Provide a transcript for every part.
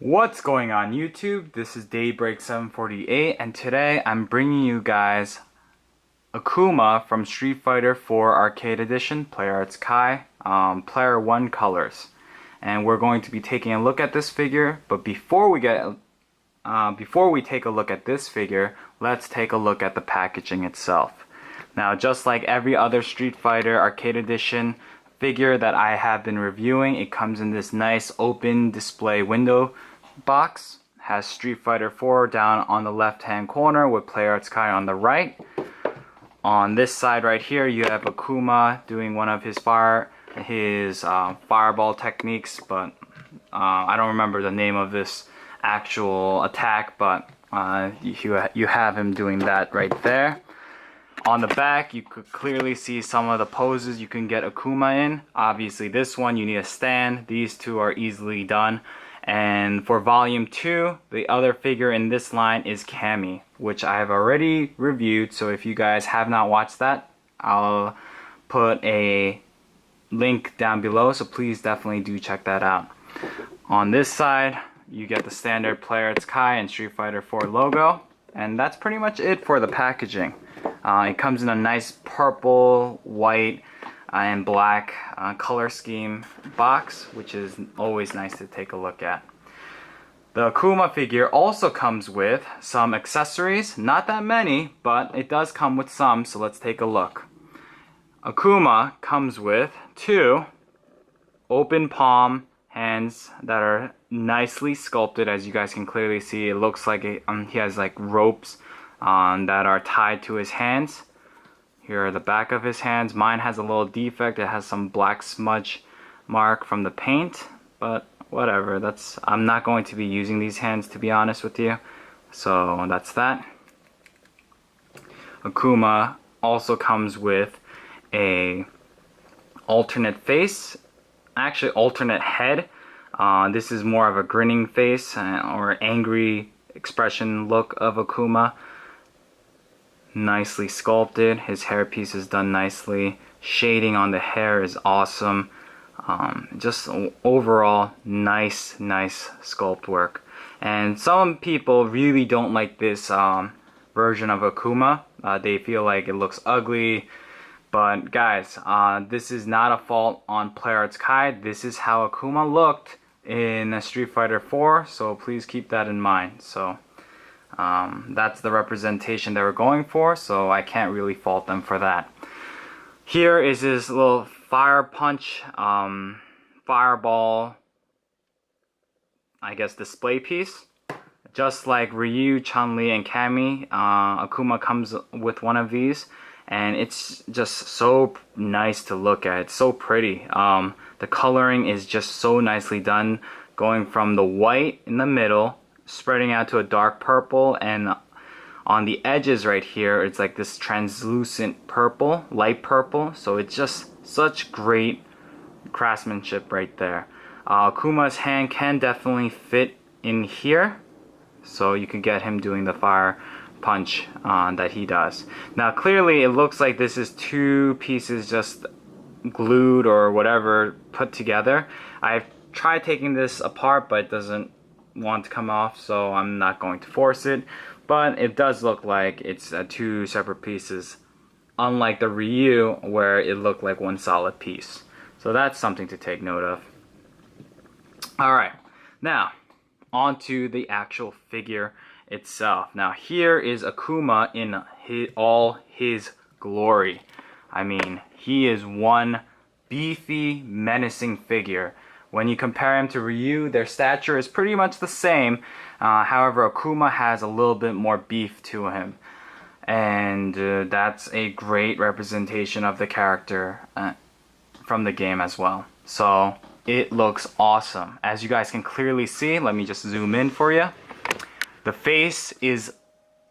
What's going on YouTube? This is Daybreak748 and today I'm bringing you guys Akuma from Street Fighter 4 Arcade Edition, Player Arts Kai, Player 1 colors. And we're going to be taking a look at this figure, but before we take a look at this figure, let's take a look at the packaging itself. Now, just like every other Street Fighter Arcade Edition figure that I have been reviewing, it comes in this nice open display window box. Has Street Fighter 4 down on the left hand corner with Player Arts Kai on the right. On this side right here you have Akuma doing one of his fireball techniques, but I don't remember the name of this actual attack, but you have him doing that right there. On the back, you could clearly see some of the poses you can get Akuma in. Obviously, this one you need a stand. These two are easily done. And for volume 2, the other figure in this line is Cammy, which I have already reviewed. So if you guys have not watched that, I'll put a link down below. So please definitely do check that out. On this side, you get the standard Player Arts Kai and Street Fighter 4 logo. And that's pretty much it for the packaging. It comes in a nice purple, white, and black color scheme box, which is always nice to take a look at. The Akuma figure also comes with some accessories, not that many, but it does come with some, so let's take a look. Akuma comes with 2 open palm hands that are nicely sculpted. As you guys can clearly see, it looks like he has like ropes that are tied to his hands. Here are the back of his hands. Mine has a little defect. It has some black smudge mark from the paint, but whatever. I'm not going to be using these hands, to be honest with you. So that's that. Akuma also comes with a alternate face, actually alternate head. This is more of a grinning face or angry expression look of Akuma. Nicely sculpted. His hairpiece is done nicely. Shading on the hair is awesome. Just overall nice sculpt work. And some people really don't like this version of Akuma. They feel like it looks ugly. But guys, this is not a fault on Player Arts Kai. This is how Akuma looked in Street Fighter 4. So please keep that in mind. So that's the representation they were going for, so I can't really fault them for that. Here is his little fire punch, fireball, I guess, display piece. Just like Ryu, Chun-Li, and Cammy, Akuma comes with one of these, and it's just so nice to look at. It's so pretty. The coloring is just so nicely done, going from the white in the middle, spreading out to a dark purple, and on the edges right here it's like this translucent purple, light purple. So it's just such great craftsmanship right there. Akuma's hand can definitely fit in here, so you can get him doing the fire punch that he does. Now clearly it looks like this is 2 pieces just glued or whatever put together. I've tried taking this apart, but it doesn't want to come off, so I'm not going to force it, but it does look like it's 2 separate pieces, unlike the Ryu where it looked like one solid piece. So that's something to take note of. Alright, now on to the actual figure itself. Now here is Akuma in all his glory. I mean, he is one beefy, menacing figure. When you compare him to Ryu, their stature is pretty much the same. However, Akuma has a little bit more beef to him. And that's a great representation of the character from the game as well. So it looks awesome. As you guys can clearly see, let me just zoom in for you. The face is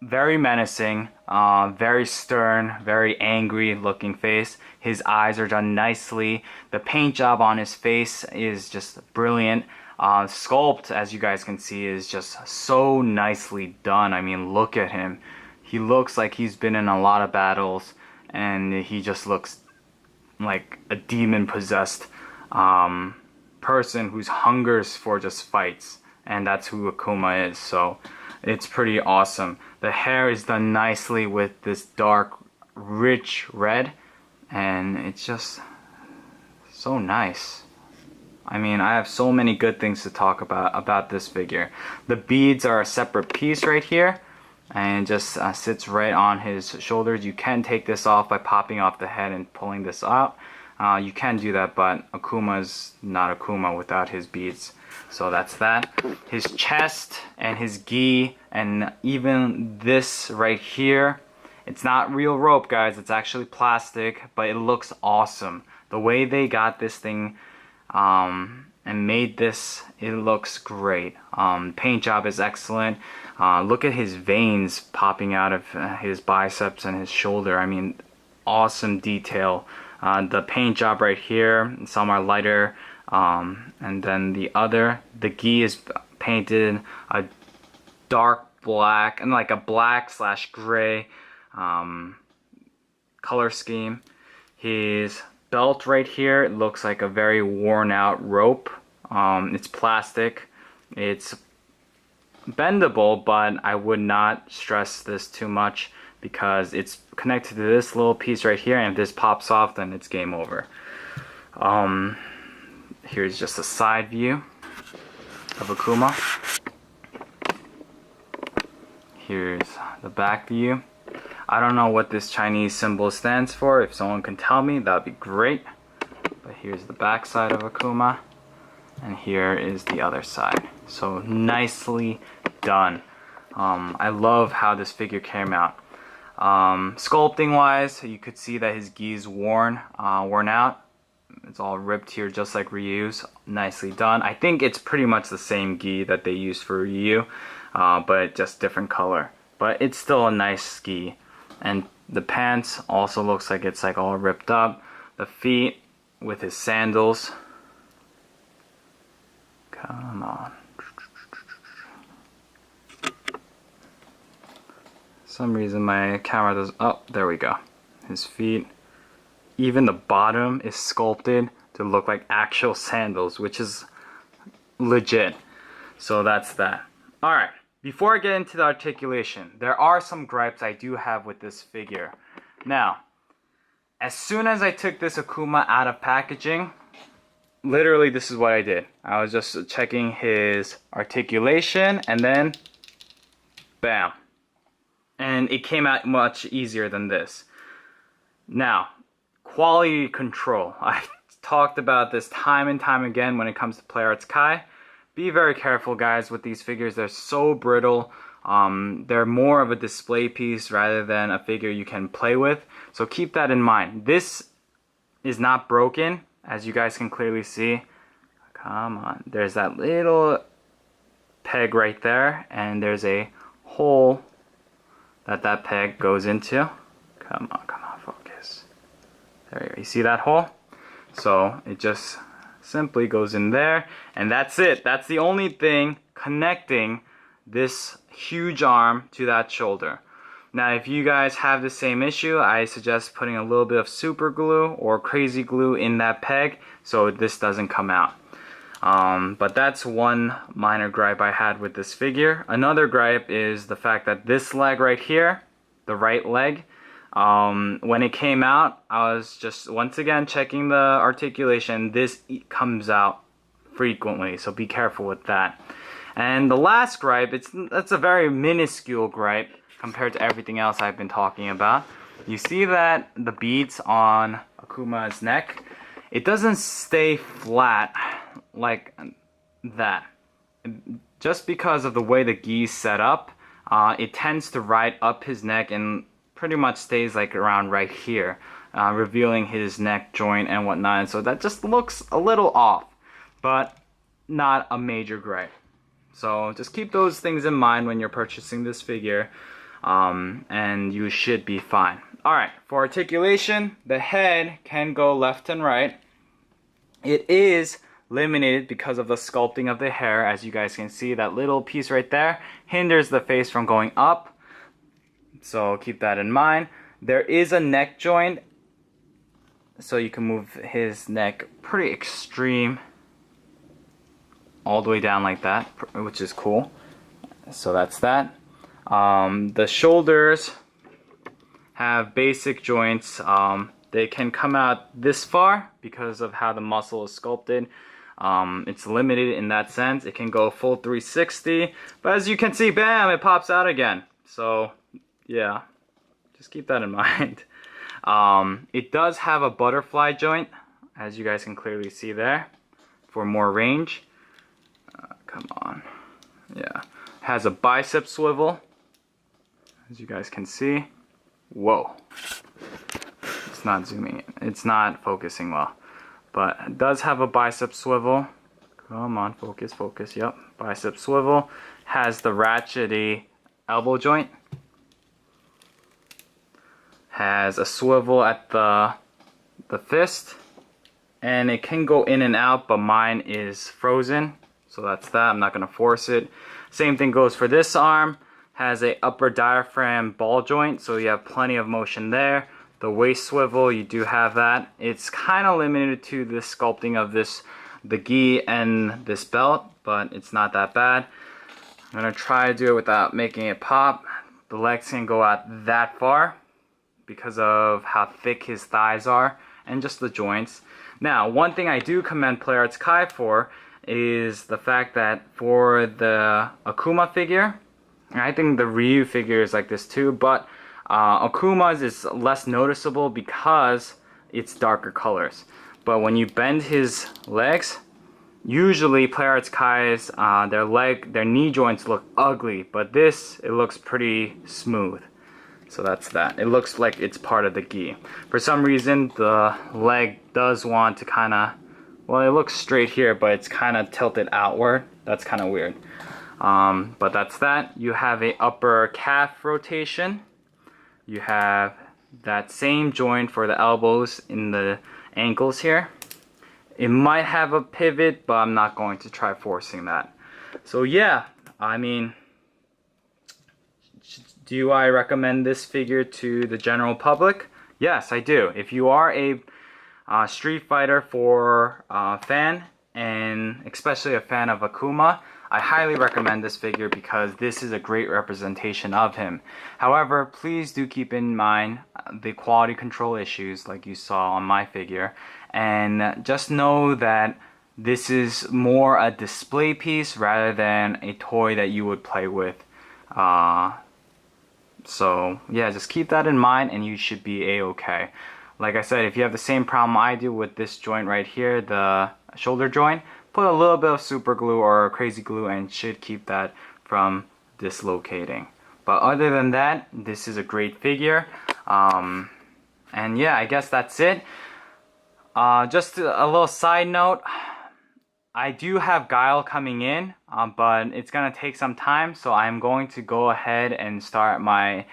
very menacing, very stern, very angry looking face. His eyes are done nicely. The paint job on his face is just brilliant. Sculpt, as you guys can see, is just so nicely done. I mean, look at him. He looks like he's been in a lot of battles, and he just looks like a demon possessed person who hungers for just fights. and that's who Akuma is. So it's pretty awesome. The hair is done nicely with this dark, rich red, and it's just so nice. I mean, I have so many good things to talk about this figure. The beads are a separate piece right here, and just sits right on his shoulders. You can take this off by popping off the head and pulling this out. You can do that, but Akuma's not Akuma without his beads. So that's that. His chest and his gi, and even this right here, it's not real rope, guys. It's actually plastic, but it looks awesome. The way they got this thing and made this, it looks great. Paint job is excellent. Look at his veins popping out of his biceps and his shoulder. I mean, awesome detail. The paint job right here, some are lighter, and then the gi is painted a dark black, and like a black / gray color scheme. His belt right here, it looks like a very worn out rope. It's plastic. It's bendable, but I would not stress this too much because it's connected to this little piece right here, and if this pops off, then it's game over. Here's just a side view of Akuma. Here's the back view. I don't know what this Chinese symbol stands for. If someone can tell me, that'd be great. But here's the back side of Akuma, and here is the other side. So nicely done. I love how this figure came out. Sculpting wise, you could see that his gi is worn out. It's all ripped here just like Ryu's. Nicely done. I think it's pretty much the same gi that they used for Ryu, but just different color. But it's still a nice gi. And the pants also looks like it's like all ripped up. The feet with his sandals. Come on. Some reason my camera does, oh, there we go. His feet. Even the bottom is sculpted to look like actual sandals, which is legit. So that's that. Alright, before I get into the articulation, there are some gripes I do have with this figure. Now, as soon as I took this Akuma out of packaging, literally this is what I did. I was just checking his articulation, and then bam. And it came out much easier than this. Now, quality control. I've talked about this time and time again when it comes to Play Arts Kai. Be very careful, guys, with these figures. They're so brittle. They're more of a display piece rather than a figure you can play with. So keep that in mind. This is not broken, as you guys can clearly see. Come on. There's that little peg right there, and there's a hole that peg goes into. Come on, focus. There you go. You see that hole? So it just simply goes in there, and that's it. That's the only thing connecting this huge arm to that shoulder. Now, if you guys have the same issue, I suggest putting a little bit of super glue or crazy glue in that peg so this doesn't come out. But that's one minor gripe I had with this figure. Another gripe is the fact that this leg right here, the right leg, when it came out, I was just once again checking the articulation. This comes out frequently, so be careful with that. And the last gripe, that's a very minuscule gripe compared to everything else I've been talking about. You see that the beads on Akuma's neck, it doesn't stay flat like that. Just because of the way the gi is set up, it tends to ride up his neck and pretty much stays like around right here, revealing his neck joint and whatnot. And so that just looks a little off, but not a major gripe. So just keep those things in mind when you're purchasing this figure, and you should be fine. Alright, for articulation, the head can go left and right. It is limited because of the sculpting of the hair. As you guys can see, that little piece right there hinders the face from going up. So keep that in mind. There is a neck joint, so you can move his neck pretty extreme. all the way down like that, which is cool. So that's that. The shoulders have basic joints. They can come out this far because of how the muscle is sculpted. It's limited in that sense. It can go full 360, but as you can see, bam, it pops out again. So yeah, just keep that in mind. It does have a butterfly joint, as you guys can clearly see there, for more range. Come on. Yeah. Has a bicep swivel, as you guys can see. Whoa. It's not zooming in. It's not focusing well. But it does have a bicep swivel. Come on, focus, focus. Yep. Bicep swivel. Has the ratchety elbow joint. Has a swivel at the fist. And it can go in and out, but mine is frozen. So that's that. I'm not going to force it. Same thing goes for this arm. Has a upper diaphragm ball joint, so you have plenty of motion there. The waist swivel, you do have that. It's kind of limited to the sculpting of the gi and this belt, but it's not that bad. I'm going to try to do it without making it pop. The legs can go out that far because of how thick his thighs are and just the joints. Now, one thing I do commend Play Arts Kai for is the fact that for the Akuma figure, and I think the Ryu figure is like this too, but Akuma's is less noticeable because it's darker colors. But when you bend his legs, usually Play Arts Kai's their knee joints look ugly, but this, it looks pretty smooth. So that's that. It looks like it's part of the gi. For some reason, the leg does want to kind of, well, it looks straight here, but it's kind of tilted outward. That's kind of weird. But that's that. You have a upper calf rotation. You have that same joint for the elbows in the ankles here. It might have a pivot, but I'm not going to try forcing that. So yeah, I mean, do I recommend this figure to the general public? Yes, I do. If you are a Street Fighter 4 fan, and especially a fan of Akuma, I highly recommend this figure because this is a great representation of him. However, please do keep in mind the quality control issues like you saw on my figure, and just know that this is more a display piece rather than a toy that you would play with. So yeah, just keep that in mind and you should be a-okay. Like I said, if you have the same problem I do with this joint right here, the shoulder joint, put a little bit of super glue or crazy glue and should keep that from dislocating. But other than that, this is a great figure. And yeah, I guess that's it. Just a little side note, I do have Guile coming in, but it's gonna take some time, so I'm going to go ahead and start my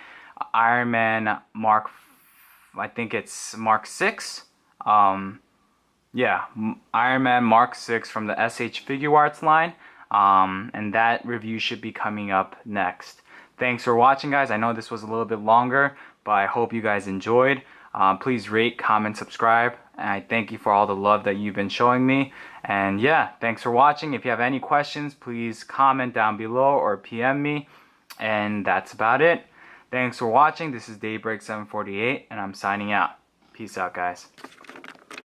Iron Man Mark, I think it's Mark 6. Yeah, Iron Man Mark 6 from the SH Figure Arts line, and that review should be coming up next. Thanks for watching, guys. I know this was a little bit longer, but I hope you guys enjoyed. Please rate, comment, subscribe, and I thank you for all the love that you've been showing me. And yeah, thanks for watching. If you have any questions, please comment down below or PM me. And that's about it. Thanks for watching. This is Daybreak 748, and I'm signing out. Peace out, guys.